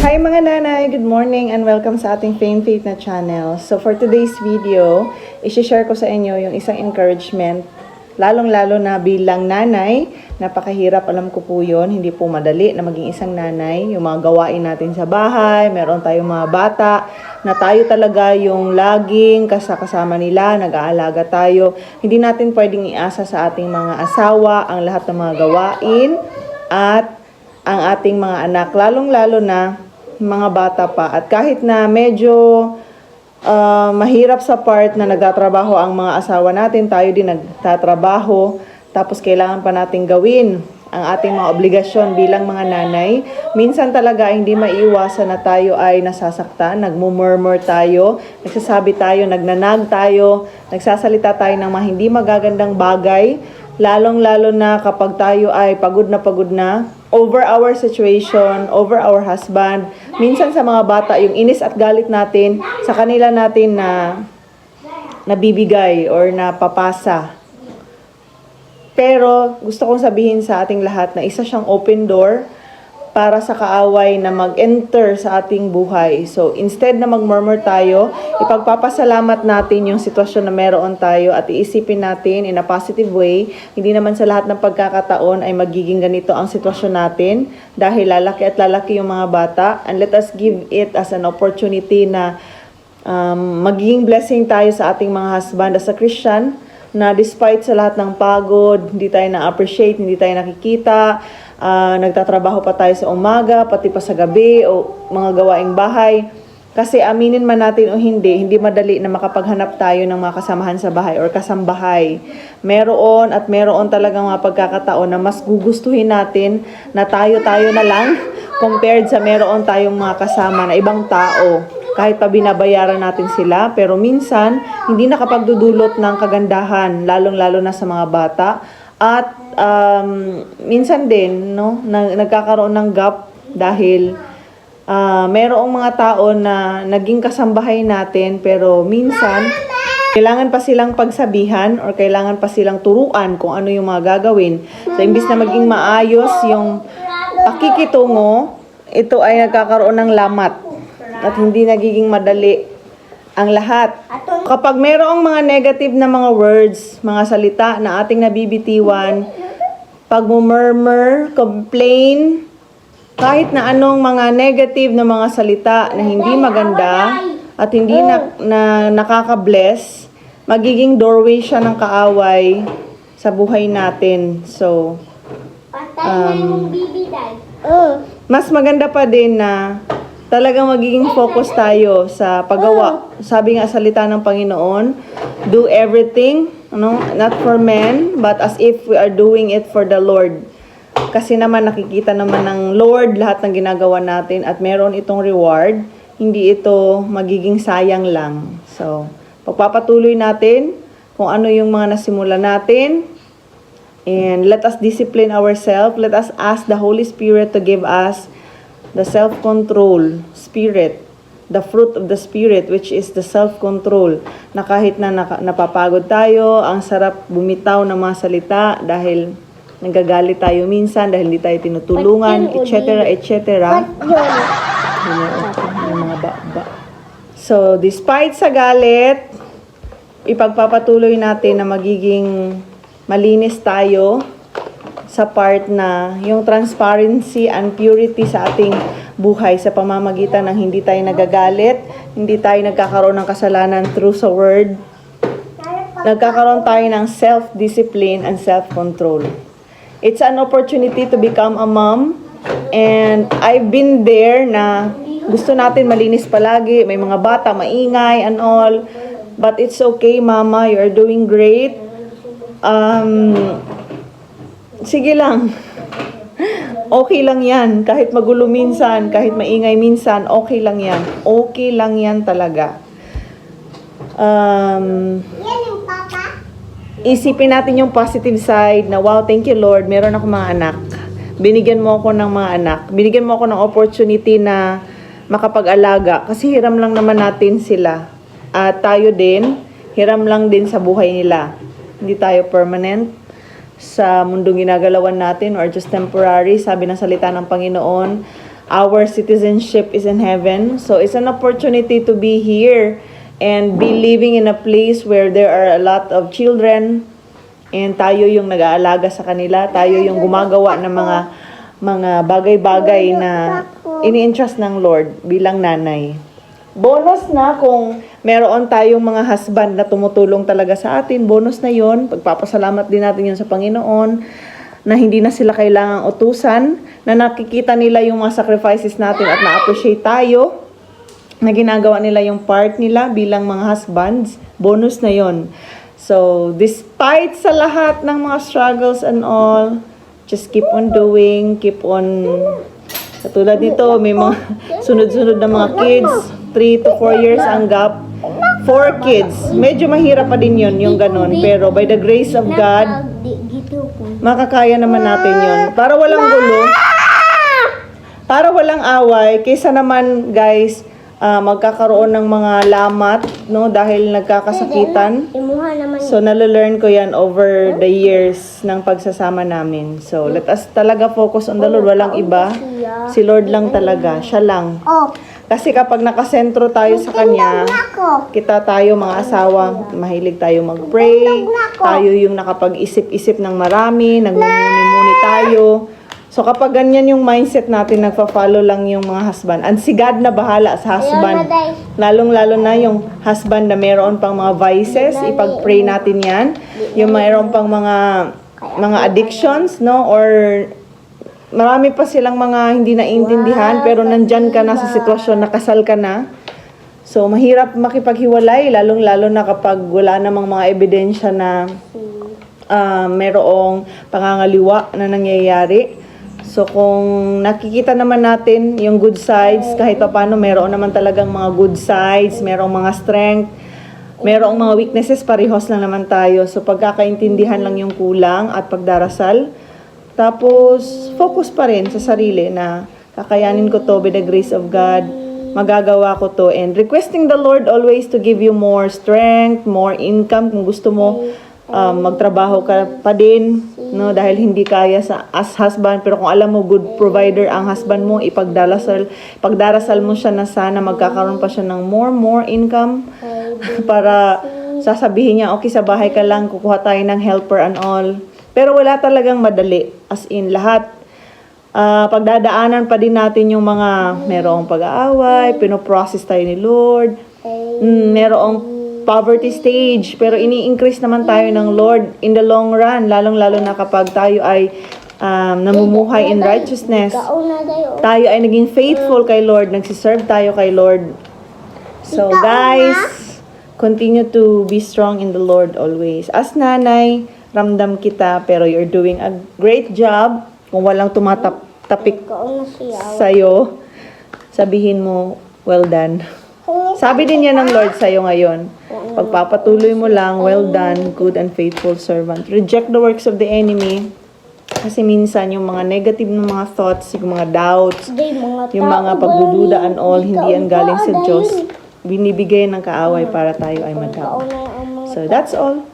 Hi mga nanay! Good morning and welcome sa ating Fame Faith na channel. So for today's video, isi-share ko sa inyo yung isang encouragement, lalong-lalo na bilang nanay. Napakahirap, alam ko po yun, hindi po madali na maging isang nanay. Yung mga gawain natin sa bahay, meron tayong mga bata, na tayo talaga yung laging kasama nila, nag-aalaga tayo. Hindi natin pwedeng iasa sa ating mga asawa ang lahat ng mga gawain at ang ating mga anak, lalong-lalo na mga bata pa. At kahit na medyo mahirap sa part na nagtatrabaho ang mga asawa natin, tayo din nagtatrabaho, tapos kailangan pa natin gawin ang ating mga obligasyon bilang mga nanay. Minsan talaga hindi maiiwasan na tayo ay nasasaktan, nagmumurmur tayo, nagsasabi tayo, nagnanag tayo, nagsasalita tayo ng mga hindi magagandang bagay, lalong-lalo na kapag tayo ay pagod na over our situation, over our husband. Minsan sa mga bata, yung inis at galit natin, sa kanila natin na nabibigay or napapasa. Pero gusto kong sabihin sa ating lahat na isa siyang open door para sa kaaway na mag-enter sa ating buhay. So, instead na mag-murmur tayo, ipagpapasalamat natin yung sitwasyon na meron tayo at iisipin natin in a positive way. Hindi naman sa lahat ng pagkakataon ay magiging ganito ang sitwasyon natin dahil lalaki at lalaki yung mga bata. And let us give it as an opportunity na magiging blessing tayo sa ating mga husband as a Christian, na despite sa lahat ng pagod, hindi tayo na-appreciate, hindi tayo nakikita, nagtatrabaho pa tayo sa umaga, pati pa sa gabi, o mga gawaing bahay. Kasi aminin man natin o hindi madali na makapaghanap tayo ng mga kasamahan sa bahay or kasambahay. Meron talagang mga pagkakataon na mas gugustuhin natin na tayo na lang compared sa meron tayong mga kasama na ibang tao. Kahit pa binabayaran natin sila, pero minsan hindi nakapagdudulot ng kagandahan, lalong-lalo na sa mga bata. At minsan din, nagkakaroon ng gap dahil mayroong mga tao na naging kasambahay natin, pero minsan kailangan pa silang pagsabihan or kailangan pa silang turuan kung ano yung mga gagawin. So, imbis na maging maayos yung pakikitungo, ito ay nagkakaroon ng lamat at hindi nagiging madali ang lahat. Kapag mayroong mga negative na mga words, mga salita na ating nabibitiwan, pag-murmur, complain, kahit na anong mga negative na mga salita na hindi maganda at hindi na nakaka-bless, magiging doorway siya ng kaaway sa buhay natin. So, mas maganda pa din na talagang magiging focus tayo sa paggawa. Sabi nga salita ng Panginoon, do everything, not for men, but as if we are doing it for the Lord. Kasi naman nakikita naman ng Lord lahat ng ginagawa natin at meron itong reward. Hindi ito magiging sayang lang. So, pagpapatuloy natin kung ano yung mga nasimula natin. And let us discipline ourselves. Let us ask the Holy Spirit to give us the self-control spirit, the fruit of the Spirit, which is the self-control, na kahit na napapagod tayo, ang sarap bumitaw ng mga salita dahil nagagalit tayo minsan, dahil hindi tayo tinutulungan, etc., etc. So, despite sa galit, ipagpapatuloy natin na magiging malinis tayo sa part na yung transparency and purity sa ating buhay sa pamamagitan ng hindi tayo nagagalit, hindi tayo nagkakaroon ng kasalanan through sa word. Nagkakaroon tayo ng self-discipline and self-control. It's an opportunity to become a mom, and I've been there na gusto natin malinis palagi, may mga bata, maingay and all, but it's okay, mama, you're doing great. Sige lang. Okay lang yan. Kahit magulo minsan, kahit maingay minsan, okay lang yan. Okay lang yan talaga. Isipin natin yung positive side na, wow, thank you Lord, meron ako mga anak. Binigyan mo ako ng mga anak. Binigyan mo ako ng opportunity na makapag-alaga. Kasi hiram lang naman natin sila. At tayo din, hiram lang din sa buhay nila. Hindi tayo permanent sa mundong ginagalawan natin or just temporary. Sabi ng salita ng Panginoon, our citizenship is in heaven. So it's an opportunity to be here and be living in a place where there are a lot of children and tayo yung nag-aalaga sa kanila, tayo yung gumagawa ng mga bagay-bagay na ini-entrust ng Lord bilang nanay. Bonus na kung meron tayong mga husband na tumutulong talaga sa atin, bonus na yon. Pagpapasalamat din natin yun sa Panginoon na hindi na sila kailangang utusan, na nakikita nila yung mga sacrifices natin at na-appreciate tayo, na ginagawa nila yung part nila bilang mga husbands, bonus na yon. So, despite sa lahat ng mga struggles and all, just keep on doing, keep on... Katulad nito, may mga sunod-sunod na mga kids, 3 to 4 years ang gap. 4 kids, medyo mahirap pa din yun, yung ganun. Pero by the grace of God, makakaya naman natin yun. Para walang gulo, para walang away, kaysa naman guys, magkakaroon ng mga lamat, no, dahil nagkakasakitan. So, nalalearn ko yan over the years ng pagsasama namin. So, let us talaga focus on the Lord. Walang iba. Si Lord lang talaga. Siya lang. Kasi kapag nakasentro tayo sa Kanya, kita tayo mga asawa, mahilig tayo mag-pray, tayo yung nakapag-isip-isip ng marami, nagmumuni-muni tayo. So kapag ganyan yung mindset natin, nagpa-follow lang yung mga husband. And si God na bahala sa husband. Lalong-lalo na yung husband na meron pang mga vices, ipag-pray natin yan. Yung mayroon pang mga addictions, no? Or marami pa silang mga hindi naiintindihan, pero nandyan ka na sa sitwasyon, nakasal ka na. So mahirap makipaghiwalay, lalong-lalo na kapag wala namang mga ebidensya na merong pangangaliwa na nangyayari. So, kung nakikita naman natin yung good sides, kahit pa paano, meron naman talagang mga good sides, merong mga strength, merong mga weaknesses, parehas lang naman tayo. So, pagkakaintindihan lang yung kulang at pagdarasal. Tapos, focus pa rin sa sarili na kakayanin ko to by the grace of God, magagawa ko to. And requesting the Lord always to give you more strength, more income. Kung gusto mo, magtrabaho ka pa din, no, dahil hindi kaya as husband, pero kung alam mo good provider ang husband mo, pagdarasal mo siya na sana magkakaroon pa siya ng more income para sasabihin niya, okay, sa bahay ka lang, kukuha tayo ng helper and all. Pero wala talagang madali, as in lahat. Pagdadaanan pa din natin yung mga merong pag-aaway, pinoprocess tayo ni Lord, merong poverty stage, pero ini-increase naman tayo ng Lord in the long run, lalong-lalo na kapag tayo ay namumuhay in righteousness. Tayo ay naging faithful kay Lord, nagsiserve tayo kay Lord. So guys, continue to be strong in the Lord always. As nanay, ramdam kita, pero you're doing a great job. Kung walang tumatapik sa'yo, sabihin mo, well done. Sabi din yan ng Lord sa'yo ngayon. Pagpapatuloy mo lang, well done, good and faithful servant. Reject the works of the enemy. Kasi minsan, yung mga negative na mga thoughts, yung mga doubts, yung mga pagdududa and all, hindi yan galing sa Diyos. Binibigay ng kaaway para tayo ay madao. So, that's all.